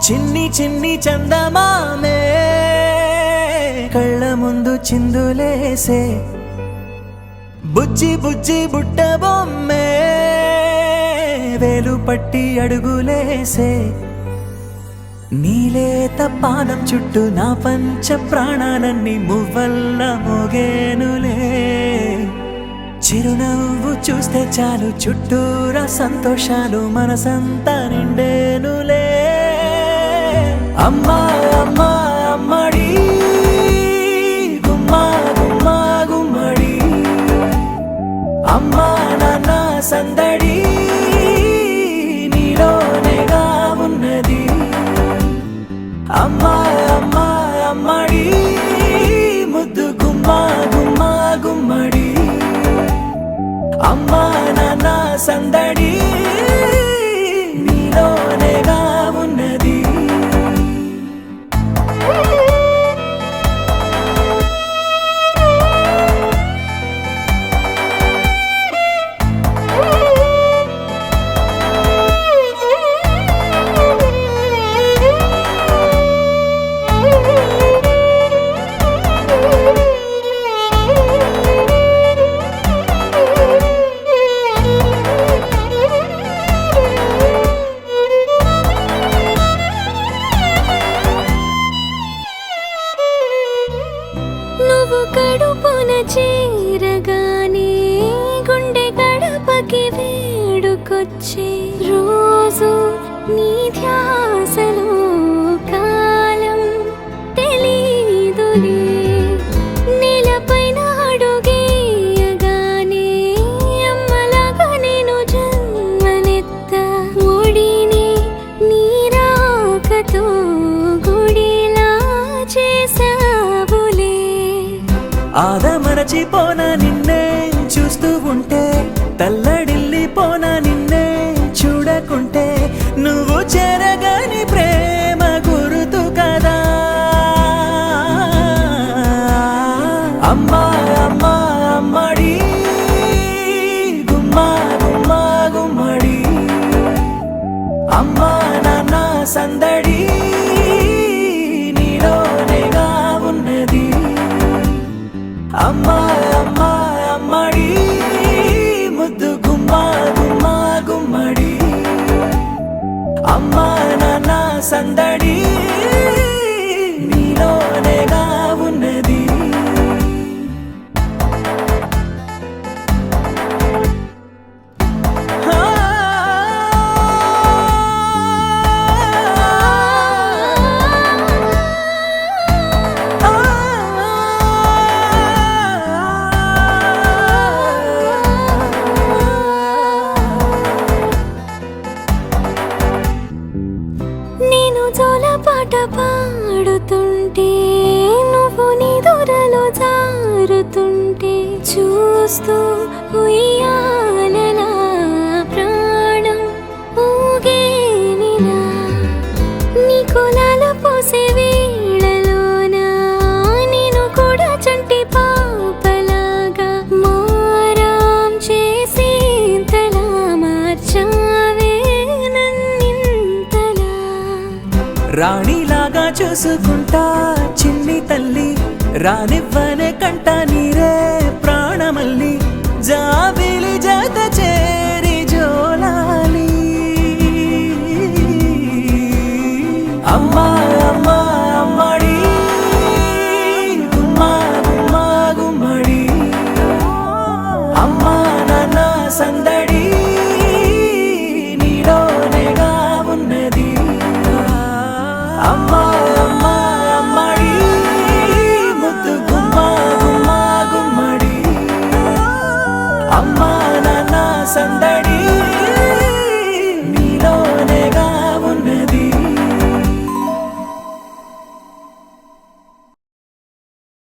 చిన్ని చిన్ని చందమామే కళ్ళ ముందు చిందులేసే బుజ్జి బుజ్జి బుట్ట బొమ్మే వేలు పట్టి అడుగులేసే నీలేత పానం చుట్టూ నా పంచ ప్రాణాలన్నీ మువ్వల్ల మోగేనులే చిరునవ్వు చూస్తే చాలు చుట్టూరా సంతోషాలు మనసంతా నిండేనులే అమ్మా అమ్మా అమ్మడి గుమ్మా గుమ్మా గుమ్మడి అమ్మా నాన్న సందడి నీలోనేగా ఉన్నది అమ్మా అమ్మా అమ్మడి ముద్దు గుమ్మా గుమ్మా గుమ్మడి అమ్మా నాన్న సందడి నీలోనేగా ఉన్నది కడుపున చేరగానే గుండె గడపకి వేడుకొచ్చే రోజు నీ ధ్యాసలో కాలం తెలీదులే నేలపైన అడుగేయగానే అమ్మలాగా నేను జన్మనెత్త ఒడిని నీ రాకతో గుడిలా చేసావులే ఆదమరచిపోనా నిన్నే చూస్తూ ఉంటే తల్లడిల్లిపోనా నిన్నే చూడకుంటే నువ్వు చెరగని ప్రేమ గురుతు కదా అమ్మా అమ్మా అమ్మడి గుమ్మా గుమ్మా గుమ్మడి అమ్మా నాన్న సందడి నీలోనేగా ఉన్నది అమ్మా అమ్మా అమ్మడి ముద్దు గుమ్మా గుమ్మా గుమ్మడి అమ్మా నాన్న సందడి నీలోనేగా ఉన్నది పాట పాడుతుంటే నువ్వు నీ దూరలో జారుతుంటే చూస్తూ ఉయ్యాలలా ప్రాణం ఊగేనిలా నీ కులాల పోసే వేళలోనా నేను కూడా చంటి పాపలాగా మారాం చేసేంతలా మార్చావే నన్నింతలా రాణిలాగా చూసుకుంటా చిన్ని తల్లి రానివ్వనే కంట నీరే ప్రాణమల్లి జాబిలి జత చేరి జోలాలి అమ్మా అమ్మా అమ్మడి గుమ్మా గుమ్మా గుమ్మడి అమ్మా నాన్న సందడి నీలోనేగా ఉన్నది అమ్మా అమ్మా అమ్మడి ముద్దు గుమ్మా గుమ్మా గుమ్మడి అమ్మా నాన్న సందడి